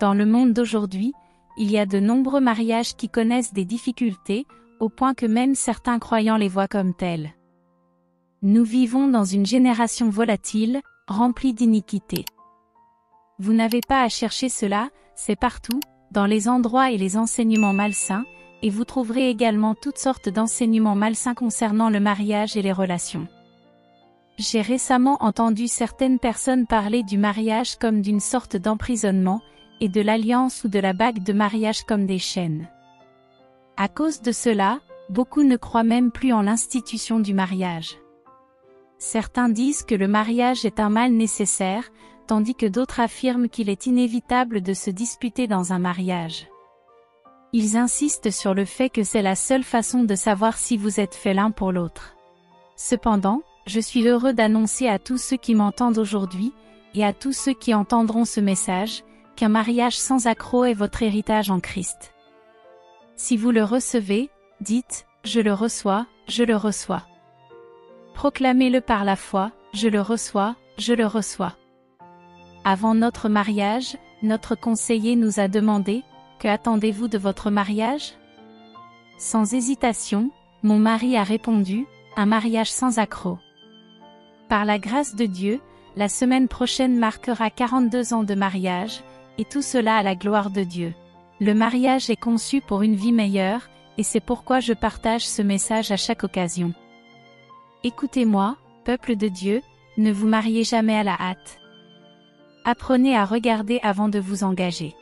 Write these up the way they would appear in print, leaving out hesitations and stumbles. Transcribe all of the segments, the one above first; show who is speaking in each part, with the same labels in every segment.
Speaker 1: Dans le monde d'aujourd'hui, il y a de nombreux mariages qui connaissent des difficultés, au point que même certains croyants les voient comme tels. Nous vivons dans une génération volatile, remplie d'iniquité. Vous n'avez pas à chercher cela, c'est partout, dans les endroits et les enseignements malsains, et vous trouverez également toutes sortes d'enseignements malsains concernant le mariage et les relations. J'ai récemment entendu certaines personnes parler du mariage comme d'une sorte d'emprisonnement, et de l'alliance ou de la bague de mariage comme des chaînes. À cause de cela, beaucoup ne croient même plus en l'institution du mariage. Certains disent que le mariage est un mal nécessaire, tandis que d'autres affirment qu'il est inévitable de se disputer dans un mariage. Ils insistent sur le fait que c'est la seule façon de savoir si vous êtes fait l'un pour l'autre. Cependant, je suis heureux d'annoncer à tous ceux qui m'entendent aujourd'hui, et à tous ceux qui entendront ce message, qu'un mariage sans accroc est votre héritage en Christ. Si vous le recevez, dites « Je le reçois, je le reçois ». Proclamez-le par la foi « Je le reçois, je le reçois ». Avant notre mariage, notre conseiller nous a demandé « Que attendez-vous de votre mariage ?» Sans hésitation, mon mari a répondu « Un mariage sans accroc ». Par la grâce de Dieu, la semaine prochaine marquera 42 ans de mariage, et tout cela à la gloire de Dieu. Le mariage est conçu pour une vie meilleure, et c'est pourquoi je partage ce message à chaque occasion. Écoutez-moi, peuple de Dieu, ne vous mariez jamais à la hâte. Apprenez à regarder avant de vous engager.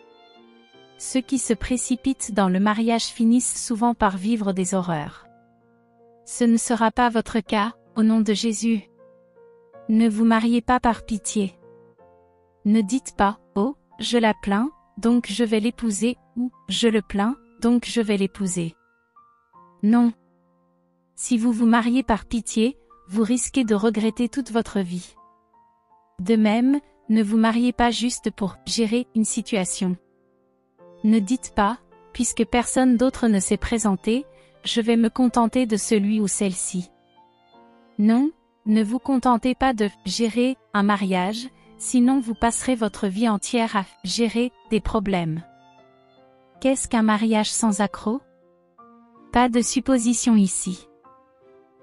Speaker 1: Ceux qui se précipitent dans le mariage finissent souvent par vivre des horreurs. Ce ne sera pas votre cas, au nom de Jésus. Ne vous mariez pas par pitié. Ne dites pas « Oh, je la plains, donc je vais l'épouser » ou « Je le plains, donc je vais l'épouser ». Non. Si vous vous mariez par pitié, vous risquez de regretter toute votre vie. De même, ne vous mariez pas juste pour gérer une situation. Ne dites pas, puisque personne d'autre ne s'est présenté, je vais me contenter de celui ou celle-ci. Non, ne vous contentez pas de gérer un mariage, sinon vous passerez votre vie entière à gérer des problèmes. Qu'est-ce qu'un mariage sans accroc? Pas de supposition ici.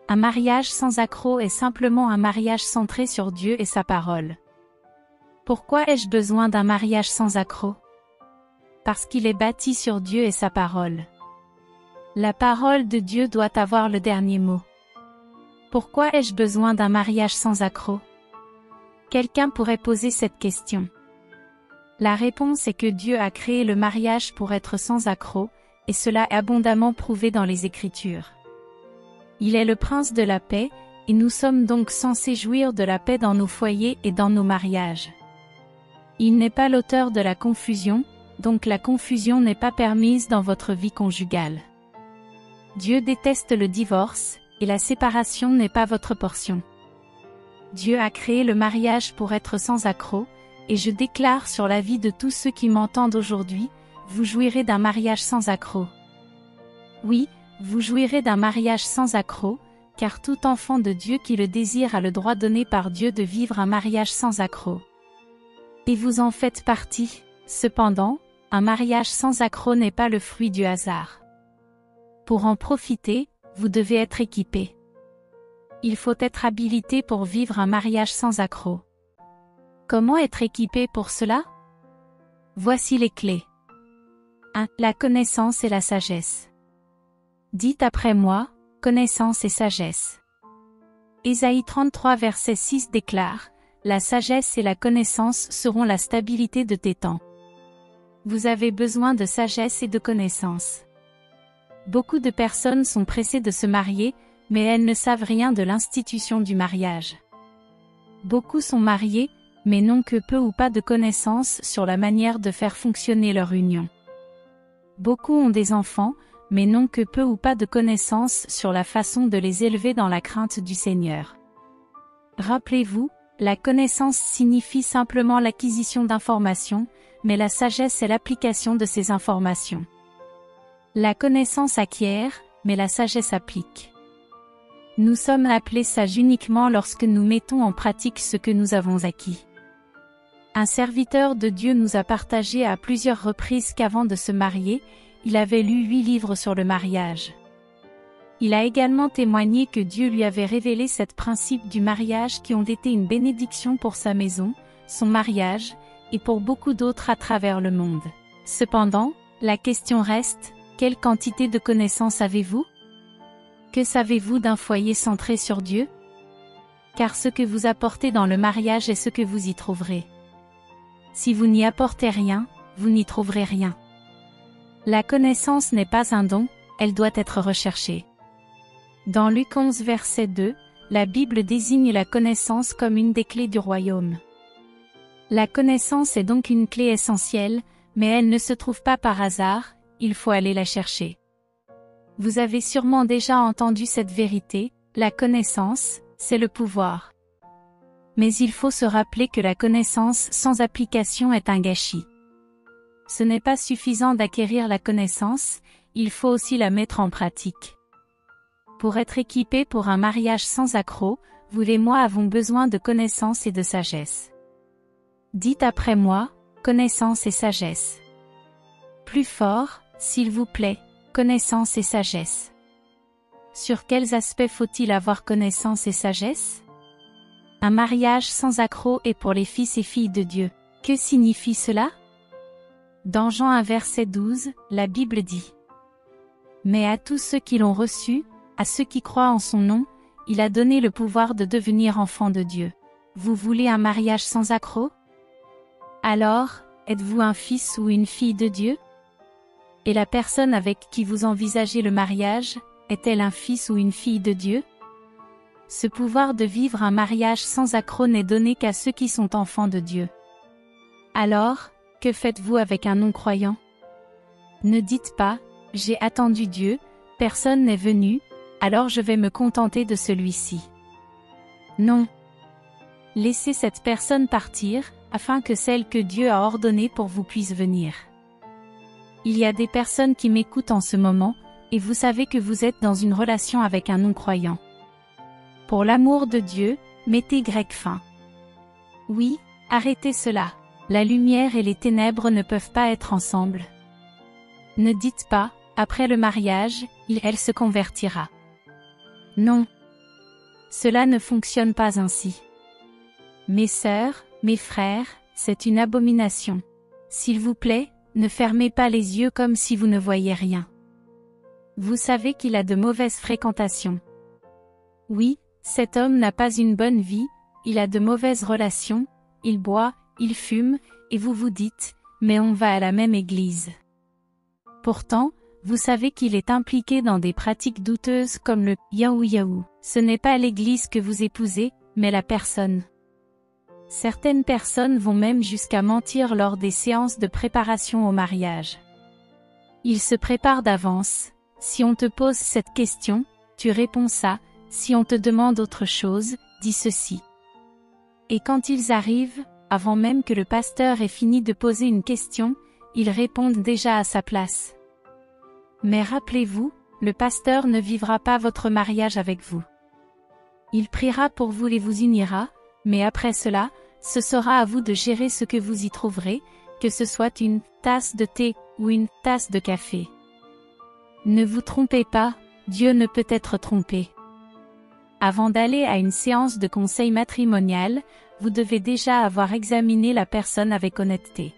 Speaker 1: Un mariage sans accroc est simplement un mariage centré sur Dieu et sa parole. Pourquoi ai-je besoin d'un mariage sans accroc? Parce qu'il est bâti sur Dieu et sa parole. La parole de Dieu doit avoir le dernier mot. Pourquoi ai-je besoin d'un mariage sans accroc? Quelqu'un pourrait poser cette question. La réponse est que Dieu a créé le mariage pour être sans accroc, et cela est abondamment prouvé dans les Écritures. Il est le prince de la paix, et nous sommes donc censés jouir de la paix dans nos foyers et dans nos mariages. Il n'est pas l'auteur de la confusion, donc la confusion n'est pas permise dans votre vie conjugale. Dieu déteste le divorce, et la séparation n'est pas votre portion. Dieu a créé le mariage pour être sans accroc, et je déclare sur la vie de tous ceux qui m'entendent aujourd'hui, vous jouirez d'un mariage sans accroc. Oui, vous jouirez d'un mariage sans accroc, car tout enfant de Dieu qui le désire a le droit donné par Dieu de vivre un mariage sans accroc. Et vous en faites partie. Cependant, un mariage sans accroc n'est pas le fruit du hasard. Pour en profiter, vous devez être équipé. Il faut être habilité pour vivre un mariage sans accroc. Comment être équipé pour cela? Voici les clés. 1. La connaissance et la sagesse. Dites après moi, connaissance et sagesse. Ésaïe 33 verset 6 déclare, la sagesse et la connaissance seront la stabilité de tes temps. Vous avez besoin de sagesse et de connaissance. Beaucoup de personnes sont pressées de se marier, mais elles ne savent rien de l'institution du mariage. Beaucoup sont mariés, mais n'ont que peu ou pas de connaissances sur la manière de faire fonctionner leur union. Beaucoup ont des enfants, mais n'ont que peu ou pas de connaissances sur la façon de les élever dans la crainte du Seigneur. Rappelez-vous, la connaissance signifie simplement l'acquisition d'informations, mais la sagesse est l'application de ces informations. La connaissance acquiert, mais la sagesse applique. Nous sommes appelés sages uniquement lorsque nous mettons en pratique ce que nous avons acquis. Un serviteur de Dieu nous a partagé à plusieurs reprises qu'avant de se marier, il avait lu 8 livres sur le mariage. Il a également témoigné que Dieu lui avait révélé 7 principes du mariage qui ont été une bénédiction pour sa maison, son mariage, et pour beaucoup d'autres à travers le monde. Cependant, la question reste, quelle quantité de connaissances avez-vous? Que savez-vous d'un foyer centré sur Dieu? Car ce que vous apportez dans le mariage est ce que vous y trouverez. Si vous n'y apportez rien, vous n'y trouverez rien. La connaissance n'est pas un don, elle doit être recherchée. Dans Luc 11 verset 2, la Bible désigne la connaissance comme une des clés du royaume. La connaissance est donc une clé essentielle, mais elle ne se trouve pas par hasard, il faut aller la chercher. Vous avez sûrement déjà entendu cette vérité, la connaissance, c'est le pouvoir. Mais il faut se rappeler que la connaissance sans application est un gâchis. Ce n'est pas suffisant d'acquérir la connaissance, il faut aussi la mettre en pratique. Pour être équipé pour un mariage sans accroc, vous et moi avons besoin de connaissance et de sagesse. Dites après moi, connaissance et sagesse. Plus fort, s'il vous plaît, connaissance et sagesse. Sur quels aspects faut-il avoir connaissance et sagesse? Un mariage sans accroc est pour les fils et filles de Dieu. Que signifie cela? Dans Jean 1 verset 12, la Bible dit: Mais à tous ceux qui l'ont reçu, à ceux qui croient en son nom, il a donné le pouvoir de devenir enfants de Dieu. Vous voulez un mariage sans accroc? Alors, êtes-vous un fils ou une fille de Dieu? Et la personne avec qui vous envisagez le mariage, est-elle un fils ou une fille de Dieu? Ce pouvoir de vivre un mariage sans accroc n'est donné qu'à ceux qui sont enfants de Dieu. Alors, que faites-vous avec un non-croyant? Ne dites pas, j'ai attendu Dieu, personne n'est venu, alors je vais me contenter de celui-ci. Non. Laissez cette personne partir, afin que celle que Dieu a ordonnée pour vous puisse venir. Il y a des personnes qui m'écoutent en ce moment, et vous savez que vous êtes dans une relation avec un non-croyant. Pour l'amour de Dieu, mettez fin. Oui, arrêtez cela. La lumière et les ténèbres ne peuvent pas être ensemble. Ne dites pas, après le mariage, elle se convertira. Non. Cela ne fonctionne pas ainsi. Mes sœurs, mes frères, c'est une abomination. S'il vous plaît, ne fermez pas les yeux comme si vous ne voyiez rien. Vous savez qu'il a de mauvaises fréquentations. Oui, cet homme n'a pas une bonne vie, il a de mauvaises relations, il boit, il fume, et vous vous dites, mais on va à la même église. Pourtant, vous savez qu'il est impliqué dans des pratiques douteuses comme le yahoo. Ce n'est pas l'église que vous épousez, mais la personne. Certaines personnes vont même jusqu'à mentir lors des séances de préparation au mariage. Ils se préparent d'avance. Si on te pose cette question, tu réponds ça, si on te demande autre chose, dis ceci. Et quand ils arrivent, avant même que le pasteur ait fini de poser une question, ils répondent déjà à sa place. Mais rappelez-vous, le pasteur ne vivra pas votre mariage avec vous. Il priera pour vous et vous unira, mais après cela, ce sera à vous de gérer ce que vous y trouverez, que ce soit une tasse de thé ou une tasse de café. Ne vous trompez pas, Dieu ne peut être trompé. Avant d'aller à une séance de conseil matrimonial, vous devez déjà avoir examiné la personne avec honnêteté.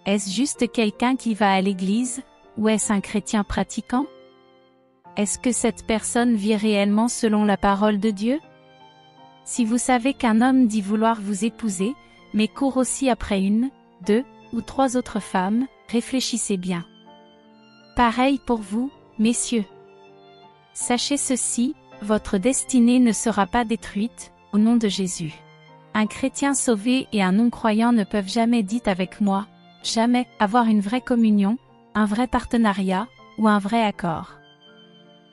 Speaker 1: Est-ce juste quelqu'un qui va à l'église, ou est-ce un chrétien pratiquant? Est-ce que cette personne vit réellement selon la parole de Dieu? Si vous savez qu'un homme dit vouloir vous épouser, mais court aussi après 1, 2 ou 3 autres femmes, réfléchissez bien. Pareil pour vous, messieurs. Sachez ceci, votre destinée ne sera pas détruite, au nom de Jésus. Un chrétien sauvé et un non-croyant ne peuvent jamais, dites avec moi, jamais avoir une vraie communion, un vrai partenariat, ou un vrai accord.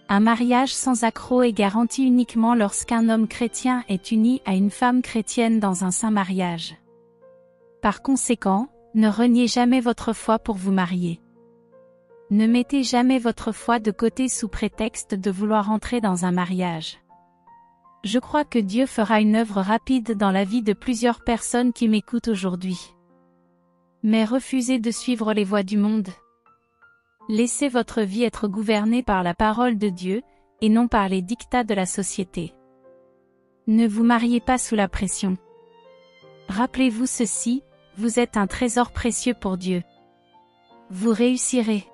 Speaker 1: Un mariage sans accroc est garanti uniquement lorsqu'un homme chrétien est uni à une femme chrétienne dans un saint mariage. Par conséquent, ne reniez jamais votre foi pour vous marier. Ne mettez jamais votre foi de côté sous prétexte de vouloir entrer dans un mariage. Je crois que Dieu fera une œuvre rapide dans la vie de plusieurs personnes qui m'écoutent aujourd'hui. Mais refusez de suivre les voies du monde. Laissez votre vie être gouvernée par la parole de Dieu, et non par les dictats de la société. Ne vous mariez pas sous la pression. Rappelez-vous ceci, vous êtes un trésor précieux pour Dieu. Vous réussirez.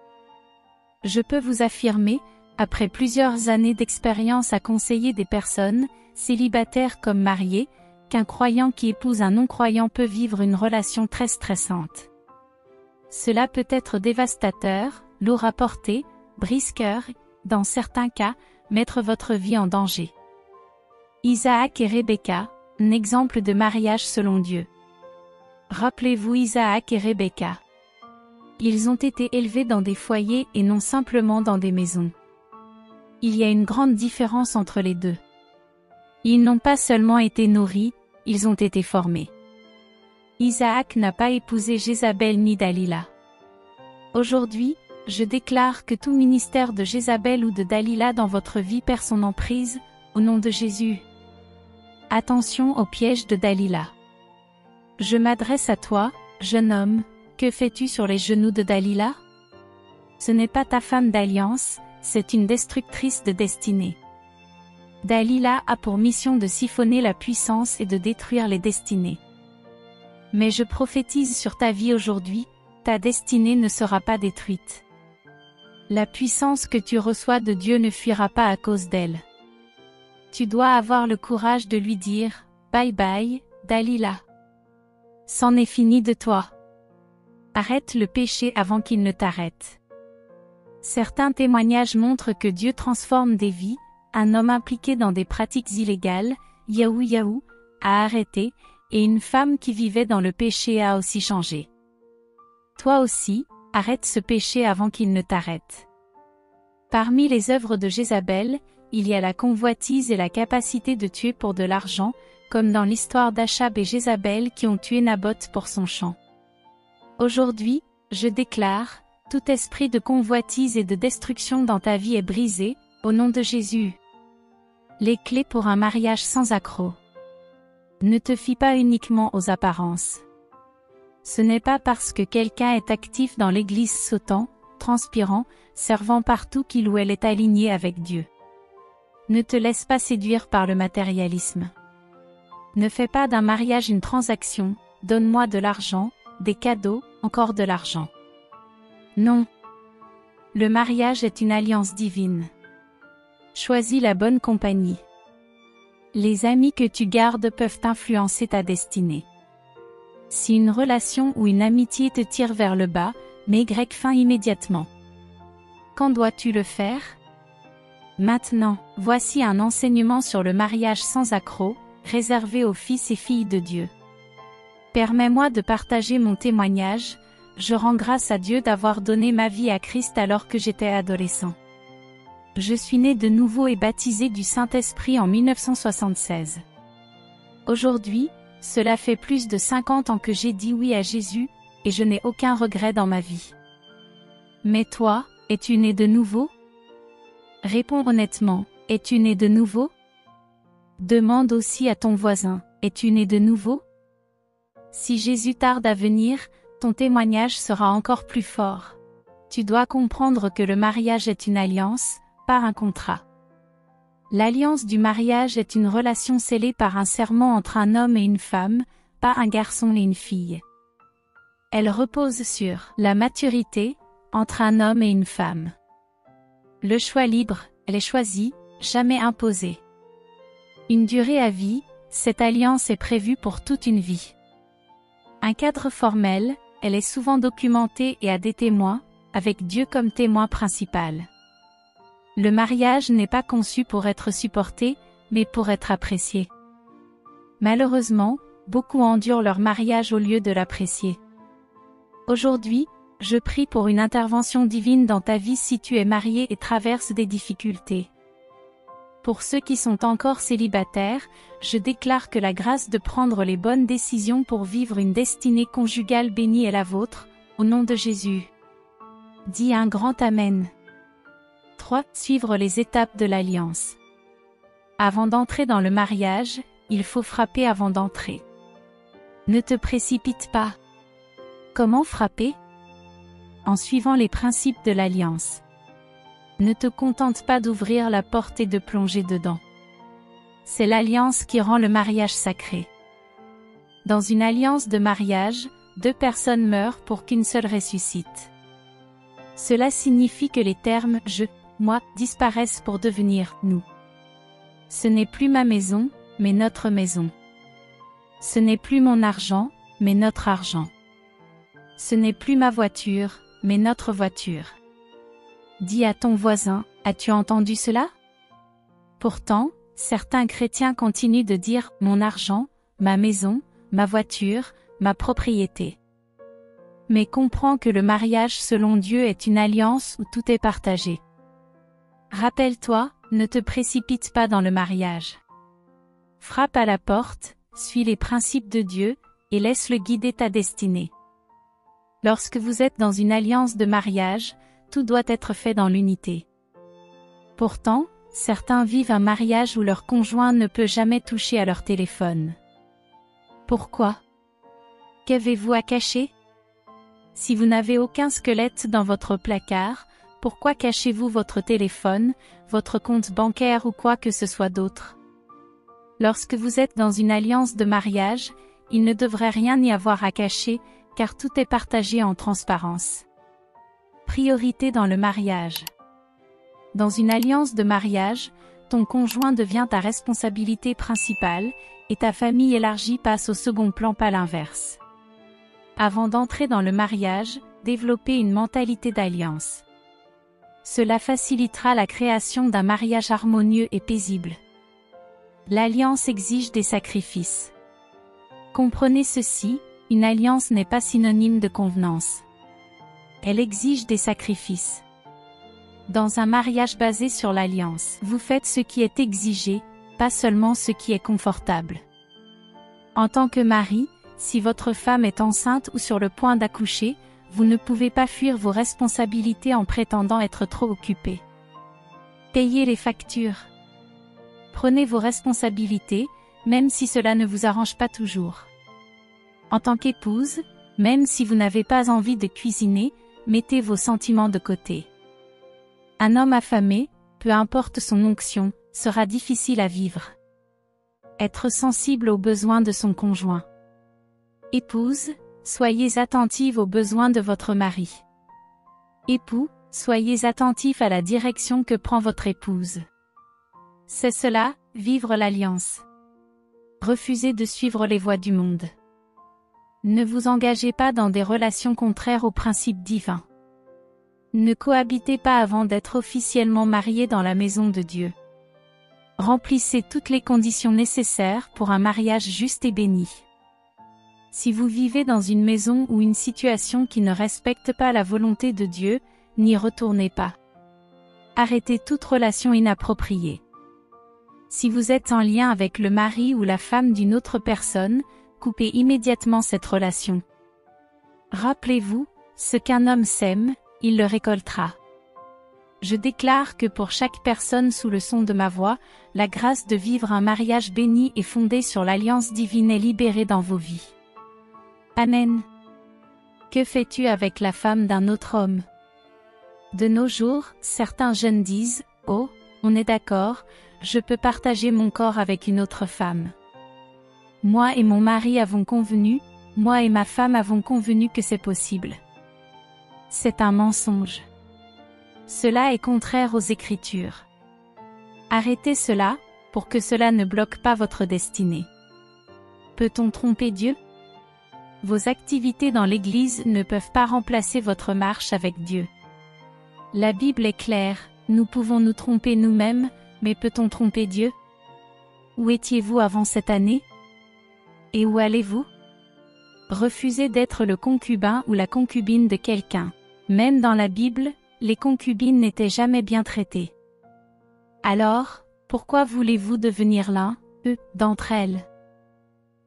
Speaker 1: Je peux vous affirmer, après plusieurs années d'expérience à conseiller des personnes, célibataires comme mariées, qu'un croyant qui épouse un non-croyant peut vivre une relation très stressante. Cela peut être dévastateur, lourd à porter, brise-cœur, dans certains cas, mettre votre vie en danger. Isaac et Rebecca, un exemple de mariage selon Dieu. Rappelez-vous Isaac et Rebecca. Ils ont été élevés dans des foyers et non simplement dans des maisons. Il y a une grande différence entre les deux. Ils n'ont pas seulement été nourris, ils ont été formés. Isaac n'a pas épousé Jézabel ni Dalila. Aujourd'hui, je déclare que tout ministère de Jézabel ou de Dalila dans votre vie perd son emprise, au nom de Jésus. Attention au piège de Dalila. Je m'adresse à toi, jeune homme, que fais-tu sur les genoux de Dalila? Ce n'est pas ta femme d'alliance, c'est une destructrice de destinée. Dalila a pour mission de siphonner la puissance et de détruire les destinées. Mais je prophétise sur ta vie aujourd'hui, ta destinée ne sera pas détruite. La puissance que tu reçois de Dieu ne fuira pas à cause d'elle. Tu dois avoir le courage de lui dire « Bye bye, Dalila. C'en est fini de toi. Arrête le péché avant qu'il ne t'arrête. » Certains témoignages montrent que Dieu transforme des vies. Un homme impliqué dans des pratiques illégales, Yahoo, a arrêté, et une femme qui vivait dans le péché a aussi changé. Toi aussi, arrête ce péché avant qu'il ne t'arrête. Parmi les œuvres de Jézabel, il y a la convoitise et la capacité de tuer pour de l'argent, comme dans l'histoire d'Achab et Jézabel qui ont tué Naboth pour son champ. Aujourd'hui, je déclare, tout esprit de convoitise et de destruction dans ta vie est brisé, au nom de Jésus. Les clés pour un mariage sans accroc. Ne te fie pas uniquement aux apparences. Ce n'est pas parce que quelqu'un est actif dans l'église sautant, transpirant, servant partout qu'il ou elle est aligné avec Dieu. Ne te laisse pas séduire par le matérialisme. Ne fais pas d'un mariage une transaction, donne-moi de l'argent, des cadeaux, encore de l'argent. Non. Le mariage est une alliance divine. Choisis la bonne compagnie. Les amis que tu gardes peuvent influencer ta destinée. Si une relation ou une amitié te tire vers le bas, mets fin immédiatement. Quand dois-tu le faire? Maintenant, voici un enseignement sur le mariage sans accroc, réservé aux fils et filles de Dieu. Permets-moi de partager mon témoignage, je rends grâce à Dieu d'avoir donné ma vie à Christ alors que j'étais adolescent. Je suis né de nouveau et baptisé du Saint-Esprit en 1976. Aujourd'hui, cela fait plus de 50 ans que j'ai dit oui à Jésus, et je n'ai aucun regret dans ma vie. Mais toi, es-tu né de nouveau? Réponds honnêtement, es-tu né de nouveau? Demande aussi à ton voisin, es-tu né de nouveau? Si Jésus tarde à venir, ton témoignage sera encore plus fort. Tu dois comprendre que le mariage est une alliance, pas un contrat. L'alliance du mariage est une relation scellée par un serment entre un homme et une femme, pas un garçon et une fille. Elle repose sur la maturité, entre un homme et une femme. Le choix libre, elle est choisie, jamais imposée. Une durée à vie, cette alliance est prévue pour toute une vie. Un cadre formel, elle est souvent documentée et a des témoins, avec Dieu comme témoin principal. Le mariage n'est pas conçu pour être supporté, mais pour être apprécié. Malheureusement, beaucoup endurent leur mariage au lieu de l'apprécier. Aujourd'hui, je prie pour une intervention divine dans ta vie si tu es marié et traverses des difficultés. Pour ceux qui sont encore célibataires, je déclare que la grâce de prendre les bonnes décisions pour vivre une destinée conjugale bénie est la vôtre, au nom de Jésus. Dis un grand Amen. 3. Suivre les étapes de l'alliance. Avant d'entrer dans le mariage, il faut frapper avant d'entrer. Ne te précipite pas. Comment frapper? En suivant les principes de l'alliance. Ne te contente pas d'ouvrir la porte et de plonger dedans. C'est l'alliance qui rend le mariage sacré. Dans une alliance de mariage, 2 personnes meurent pour qu'une seule ressuscite. Cela signifie que les termes « je »,« moi » disparaissent pour devenir « nous ». Ce n'est plus ma maison, mais notre maison. Ce n'est plus mon argent, mais notre argent. Ce n'est plus ma voiture, mais notre voiture. Dis à ton voisin, as-tu entendu cela? Pourtant, certains chrétiens continuent de dire « mon argent, ma maison, ma voiture, ma propriété ». Mais comprends que le mariage selon Dieu est une alliance où tout est partagé. Rappelle-toi, ne te précipite pas dans le mariage. Frappe à la porte, suis les principes de Dieu, et laisse-le guider ta destinée. Lorsque vous êtes dans une alliance de mariage, tout doit être fait dans l'unité. Pourtant, certains vivent un mariage où leur conjoint ne peut jamais toucher à leur téléphone. Pourquoi? Qu'avez-vous à cacher? Si vous n'avez aucun squelette dans votre placard, pourquoi cachez-vous votre téléphone, votre compte bancaire ou quoi que ce soit d'autre? Lorsque vous êtes dans une alliance de mariage, il ne devrait rien y avoir à cacher, car tout est partagé en transparence. Priorité dans le mariage. Dans une alliance de mariage, ton conjoint devient ta responsabilité principale, et ta famille élargie passe au second plan, pas l'inverse. Avant d'entrer dans le mariage, développez une mentalité d'alliance. Cela facilitera la création d'un mariage harmonieux et paisible. L'alliance exige des sacrifices. Comprenez ceci, une alliance n'est pas synonyme de convenance. Elle exige des sacrifices. Dans un mariage basé sur l'alliance, vous faites ce qui est exigé, pas seulement ce qui est confortable. En tant que mari, si votre femme est enceinte ou sur le point d'accoucher, vous ne pouvez pas fuir vos responsabilités en prétendant être trop occupé. Payez les factures. Prenez vos responsabilités, même si cela ne vous arrange pas toujours. En tant qu'épouse, même si vous n'avez pas envie de cuisiner, mettez vos sentiments de côté. Un homme affamé, peu importe son onction, sera difficile à vivre. Être sensible aux besoins de son conjoint. Épouse, soyez attentive aux besoins de votre mari. Époux, soyez attentif à la direction que prend votre épouse. C'est cela, vivre l'alliance. Refusez de suivre les voies du monde. Ne vous engagez pas dans des relations contraires aux principes divins. Ne cohabitez pas avant d'être officiellement mariés dans la maison de Dieu. Remplissez toutes les conditions nécessaires pour un mariage juste et béni. Si vous vivez dans une maison ou une situation qui ne respecte pas la volonté de Dieu, n'y retournez pas. Arrêtez toute relation inappropriée. Si vous êtes en lien avec le mari ou la femme d'une autre personne, coupez immédiatement cette relation. Rappelez-vous, ce qu'un homme sème, il le récoltera. Je déclare que pour chaque personne sous le son de ma voix, la grâce de vivre un mariage béni et fondé sur l'alliance divine est libérée dans vos vies. Amen. Que fais-tu avec la femme d'un autre homme? De nos jours, certains jeunes disent « Oh, on est d'accord, je peux partager mon corps avec une autre femme. Moi et mon mari avons convenu, moi et ma femme avons convenu que c'est possible. » C'est un mensonge. Cela est contraire aux Écritures. Arrêtez cela, pour que cela ne bloque pas votre destinée. Peut-on tromper Dieu? Vos activités dans l'Église ne peuvent pas remplacer votre marche avec Dieu. La Bible est claire, nous pouvons nous tromper nous-mêmes, mais peut-on tromper Dieu? Où étiez-vous avant cette année? Et où allez-vous? Refusez d'être le concubin ou la concubine de quelqu'un. Même dans la Bible, les concubines n'étaient jamais bien traitées. Alors, pourquoi voulez-vous devenir l'un, d'entre elles?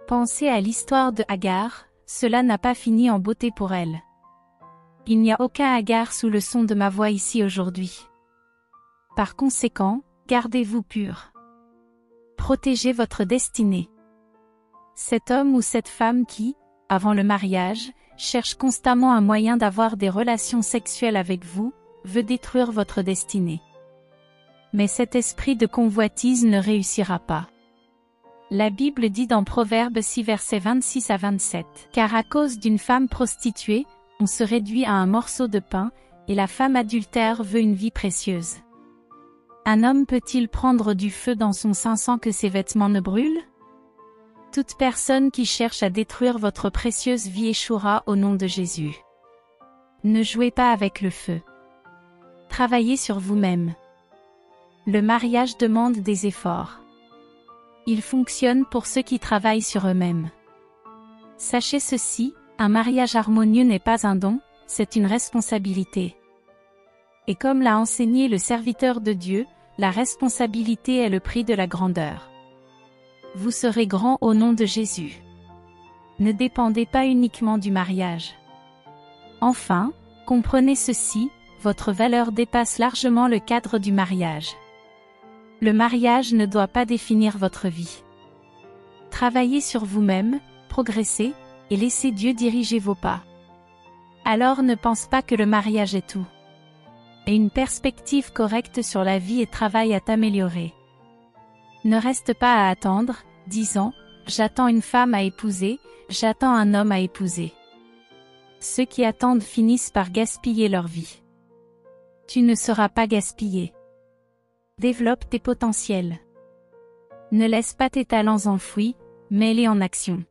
Speaker 1: Pensez à l'histoire de Agar, cela n'a pas fini en beauté pour elle. Il n'y a aucun Agar sous le son de ma voix ici aujourd'hui. Par conséquent, gardez-vous purs. Protégez votre destinée. Cet homme ou cette femme qui, avant le mariage, cherche constamment un moyen d'avoir des relations sexuelles avec vous, veut détruire votre destinée. Mais cet esprit de convoitise ne réussira pas. La Bible dit dans Proverbes 6 versets 26 à 27, « Car à cause d'une femme prostituée, on se réduit à un morceau de pain, et la femme adultère veut une vie précieuse. Un homme peut-il prendre du feu dans son sein sans que ses vêtements ne brûlent? Toute personne qui cherche à détruire votre précieuse vie échouera au nom de Jésus. Ne jouez pas avec le feu. Travaillez sur vous-même. Le mariage demande des efforts. Il fonctionne pour ceux qui travaillent sur eux-mêmes. Sachez ceci, un mariage harmonieux n'est pas un don, c'est une responsabilité. Et comme l'a enseigné le serviteur de Dieu, la responsabilité est le prix de la grandeur. Vous serez grand au nom de Jésus. Ne dépendez pas uniquement du mariage. Enfin, comprenez ceci, votre valeur dépasse largement le cadre du mariage. Le mariage ne doit pas définir votre vie. Travaillez sur vous-même, progressez, et laissez Dieu diriger vos pas. Alors ne pense pas que le mariage est tout. Et une perspective correcte sur la vie et travaille à t'améliorer. Ne reste pas à attendre, disant « J'attends une femme à épouser, j'attends un homme à épouser ». Ceux qui attendent finissent par gaspiller leur vie. Tu ne seras pas gaspillé. Développe tes potentiels. Ne laisse pas tes talents enfouis, mets-les en action.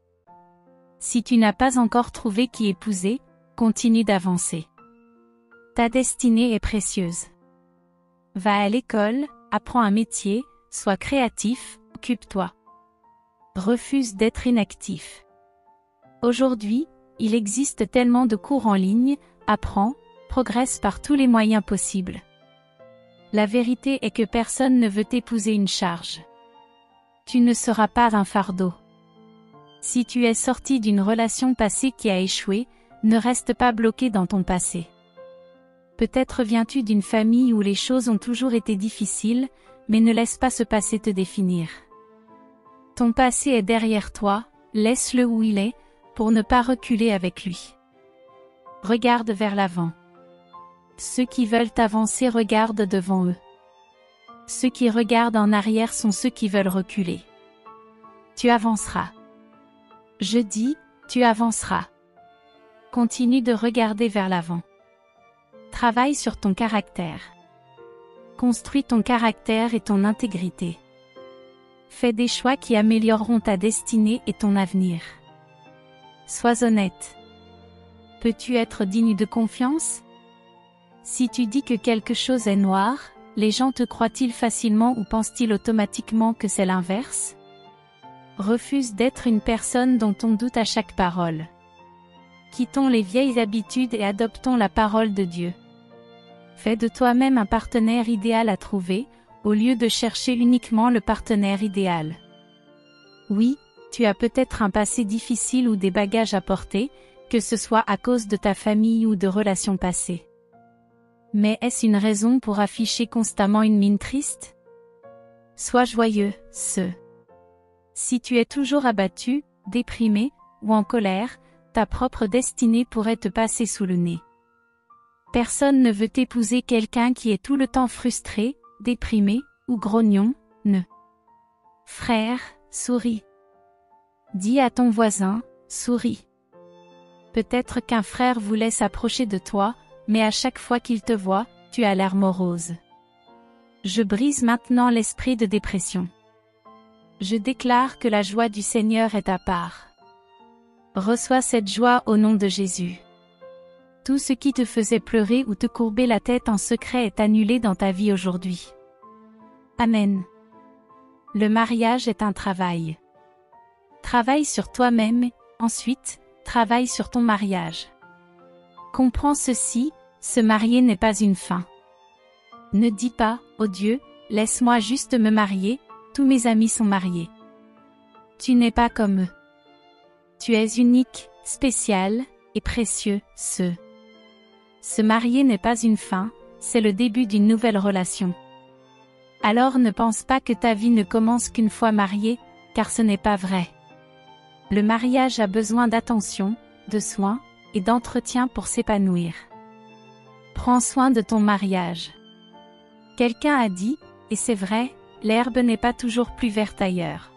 Speaker 1: Si tu n'as pas encore trouvé qui épouser, continue d'avancer. Ta destinée est précieuse. Va à l'école, apprends un métier, sois créatif, occupe-toi. Refuse d'être inactif. Aujourd'hui, il existe tellement de cours en ligne, apprends, progresse par tous les moyens possibles. La vérité est que personne ne veut t'épouser une charge. Tu ne seras pas un fardeau. Si tu es sorti d'une relation passée qui a échoué, ne reste pas bloqué dans ton passé. Peut-être viens-tu d'une famille où les choses ont toujours été difficiles, mais ne laisse pas ce passé te définir. Ton passé est derrière toi, laisse-le où il est, pour ne pas reculer avec lui. Regarde vers l'avant. Ceux qui veulent avancer regardent devant eux. Ceux qui regardent en arrière sont ceux qui veulent reculer. Tu avanceras. Je dis, tu avanceras. Continue de regarder vers l'avant. Travaille sur ton caractère. Construis ton caractère et ton intégrité. Fais des choix qui amélioreront ta destinée et ton avenir. Sois honnête. Peux-tu être digne de confiance? Si tu dis que quelque chose est noir, les gens te croient-ils facilement ou pensent-ils automatiquement que c'est l'inverse? Refuse d'être une personne dont on doute à chaque parole. Quittons les vieilles habitudes et adoptons la parole de Dieu. Fais de toi-même un partenaire idéal à trouver, au lieu de chercher uniquement le partenaire idéal. Oui, tu as peut-être un passé difficile ou des bagages à porter, que ce soit à cause de ta famille ou de relations passées. Mais est-ce une raison pour afficher constamment une mine triste? Sois joyeux, Si tu es toujours abattu, déprimé, ou en colère, ta propre destinée pourrait te passer sous le nez. Personne ne veut épouser quelqu'un qui est tout le temps frustré, déprimé, ou grognon, ne. Frère, souris. Dis à ton voisin, souris. Peut-être qu'un frère voulait s'approcher de toi, mais à chaque fois qu'il te voit, tu as l'air morose. Je brise maintenant l'esprit de dépression. Je déclare que la joie du Seigneur est ta part. Reçois cette joie au nom de Jésus. Tout ce qui te faisait pleurer ou te courber la tête en secret est annulé dans ta vie aujourd'hui. Amen. Le mariage est un travail. Travaille sur toi-même, ensuite, travaille sur ton mariage. Comprends ceci, se marier n'est pas une fin. Ne dis pas, oh Dieu, laisse-moi juste me marier, tous mes amis sont mariés. Tu n'es pas comme eux. Tu es unique, spécial, et précieux, Se marier n'est pas une fin, c'est le début d'une nouvelle relation. Alors ne pense pas que ta vie ne commence qu'une fois marié, car ce n'est pas vrai. Le mariage a besoin d'attention, de soins, et d'entretien pour s'épanouir. Prends soin de ton mariage. Quelqu'un a dit, et c'est vrai, l'herbe n'est pas toujours plus verte ailleurs.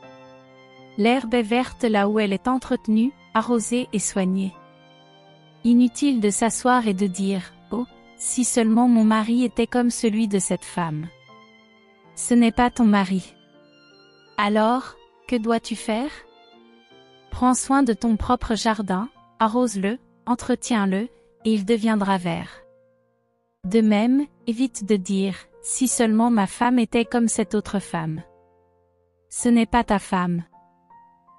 Speaker 1: L'herbe est verte là où elle est entretenue, arrosée et soignée. Inutile de s'asseoir et de dire, oh, si seulement mon mari était comme celui de cette femme. Ce n'est pas ton mari. Alors, que dois-tu faire? Prends soin de ton propre jardin, arrose-le, entretiens-le, et il deviendra vert. De même, évite de dire, si seulement ma femme était comme cette autre femme. Ce n'est pas ta femme.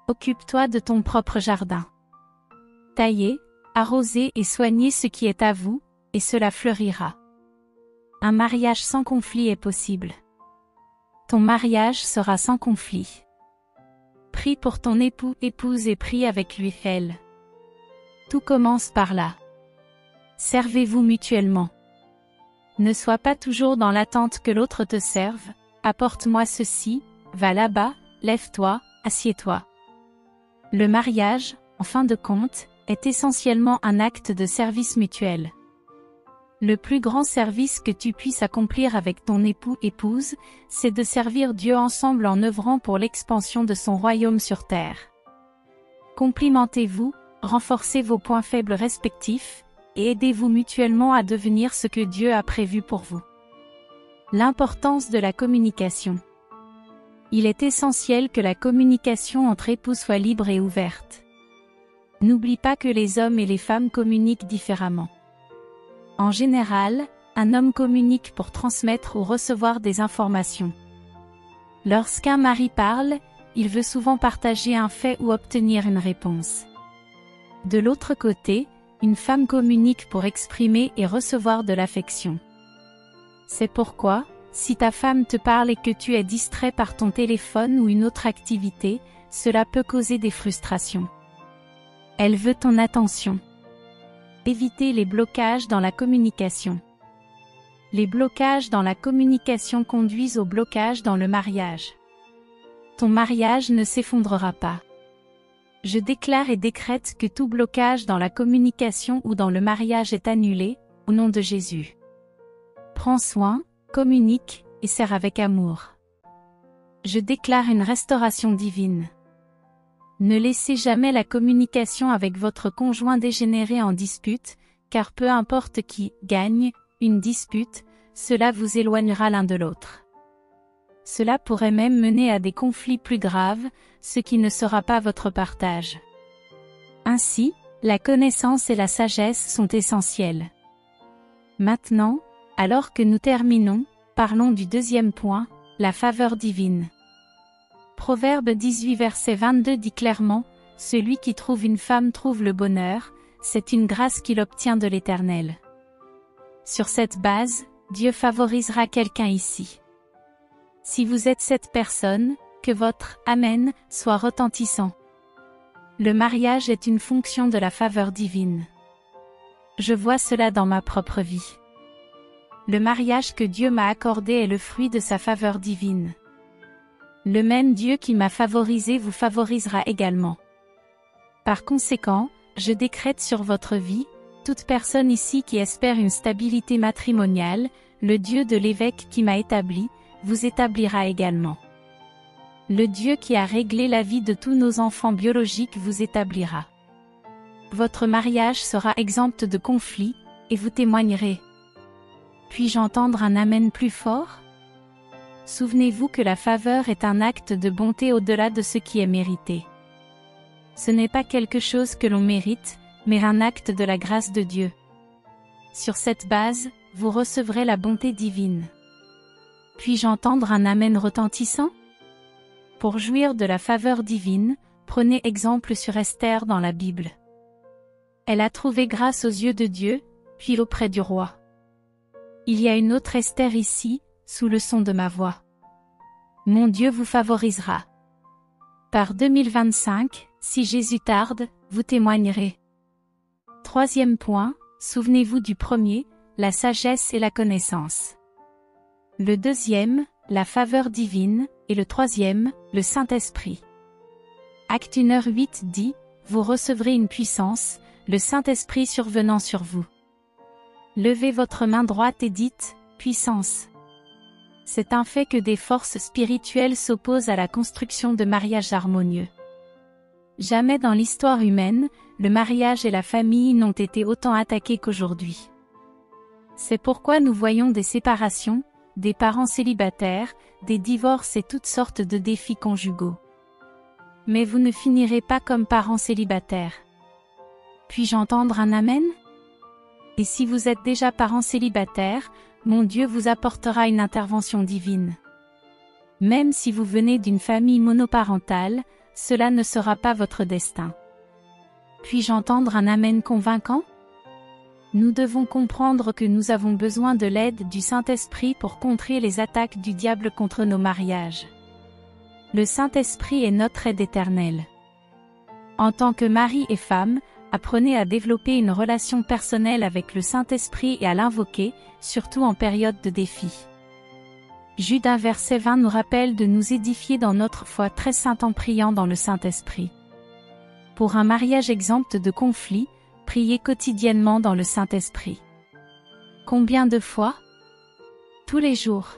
Speaker 1: Occupe-toi de ton propre jardin. Taillez, arrosez et soignez ce qui est à vous, et cela fleurira. Un mariage sans conflit est possible. Ton mariage sera sans conflit. Prie pour ton époux, épouse et prie avec lui, elle. Tout commence par là. Servez-vous mutuellement. Ne sois pas toujours dans l'attente que l'autre te serve, apporte-moi ceci, va là-bas, lève-toi, assieds-toi. Le mariage, en fin de compte, est essentiellement un acte de service mutuel. Le plus grand service que tu puisses accomplir avec ton époux, épouse, c'est de servir Dieu ensemble en œuvrant pour l'expansion de son royaume sur terre. Complimentez-vous, renforcez vos points faibles respectifs, et aidez-vous mutuellement à devenir ce que Dieu a prévu pour vous. L'importance de la communication. Il est essentiel que la communication entre époux soit libre et ouverte. N'oublie pas que les hommes et les femmes communiquent différemment. En général, un homme communique pour transmettre ou recevoir des informations. Lorsqu'un mari parle, il veut souvent partager un fait ou obtenir une réponse. De l'autre côté, une femme communique pour exprimer et recevoir de l'affection. C'est pourquoi, si ta femme te parle et que tu es distrait par ton téléphone ou une autre activité, cela peut causer des frustrations. Elle veut ton attention. Évitez les blocages dans la communication. Les blocages dans la communication conduisent au blocage dans le mariage. Ton mariage ne s'effondrera pas. Je déclare et décrète que tout blocage dans la communication ou dans le mariage est annulé, au nom de Jésus. Prends soin, communique, et sers avec amour. Je déclare une restauration divine. Ne laissez jamais la communication avec votre conjoint dégénérer en dispute, car peu importe qui gagne une dispute, cela vous éloignera l'un de l'autre. Cela pourrait même mener à des conflits plus graves, ce qui ne sera pas votre partage. Ainsi, la connaissance et la sagesse sont essentielles. Maintenant, alors que nous terminons, parlons du deuxième point, la faveur divine. Proverbe 18 verset 22 dit clairement, « Celui qui trouve une femme trouve le bonheur, c'est une grâce qu'il obtient de l'Éternel. » Sur cette base, Dieu favorisera quelqu'un ici. Si vous êtes cette personne, que votre « Amen » soit retentissant. Le mariage est une fonction de la faveur divine. Je vois cela dans ma propre vie. Le mariage que Dieu m'a accordé est le fruit de sa faveur divine. Le même Dieu qui m'a favorisé vous favorisera également. Par conséquent, je décrète sur votre vie, toute personne ici qui espère une stabilité matrimoniale, le Dieu de l'évêque qui m'a établi, vous établira également. Le Dieu qui a réglé la vie de tous nos enfants biologiques vous établira. Votre mariage sera exempt de conflits, et vous témoignerez. Puis-je entendre un Amen plus fort? Souvenez-vous que la faveur est un acte de bonté au-delà de ce qui est mérité. Ce n'est pas quelque chose que l'on mérite, mais un acte de la grâce de Dieu. Sur cette base, vous recevrez la bonté divine. Puis-je entendre un Amen retentissant? Pour jouir de la faveur divine, prenez exemple sur Esther dans la Bible. Elle a trouvé grâce aux yeux de Dieu, puis auprès du roi. Il y a une autre Esther ici, sous le son de ma voix. Mon Dieu vous favorisera. Par 2025, si Jésus tarde, vous témoignerez. Troisième point, souvenez-vous du premier, la sagesse et la connaissance. Le deuxième, la faveur divine, et le troisième, le Saint-Esprit. Acte 1h8 dit, vous recevrez une puissance, le Saint-Esprit survenant sur vous. Levez votre main droite et dites, puissance. C'est un fait que des forces spirituelles s'opposent à la construction de mariages harmonieux. Jamais dans l'histoire humaine, le mariage et la famille n'ont été autant attaqués qu'aujourd'hui. C'est pourquoi nous voyons des séparations, des parents célibataires, des divorces et toutes sortes de défis conjugaux. Mais vous ne finirez pas comme parents célibataires. Puis-je entendre un amen? Et si vous êtes déjà parents célibataires, mon Dieu vous apportera une intervention divine. Même si vous venez d'une famille monoparentale, cela ne sera pas votre destin. Puis-je entendre un amen convaincant? Nous devons comprendre que nous avons besoin de l'aide du Saint-Esprit pour contrer les attaques du diable contre nos mariages. Le Saint-Esprit est notre aide éternelle. En tant que mari et femme, apprenez à développer une relation personnelle avec le Saint-Esprit et à l'invoquer, surtout en période de défi. Jude 1 verset 20 nous rappelle de nous édifier dans notre foi très sainte en priant dans le Saint-Esprit. Pour un mariage exempt de conflits, priez quotidiennement dans le Saint-Esprit. Combien de fois? Tous les jours.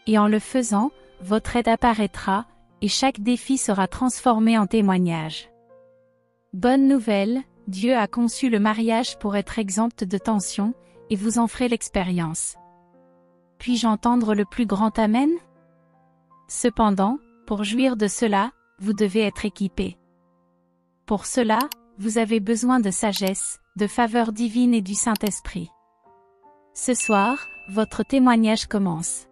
Speaker 1: Et en le faisant, votre aide apparaîtra, et chaque défi sera transformé en témoignage. Bonne nouvelle, Dieu a conçu le mariage pour être exempt de tension, et vous en ferez l'expérience. Puis-je entendre le plus grand Amen? Cependant, pour jouir de cela, vous devez être équipé. Pour cela, vous avez besoin de sagesse, de faveur divine et du Saint-Esprit. Ce soir, votre témoignage commence.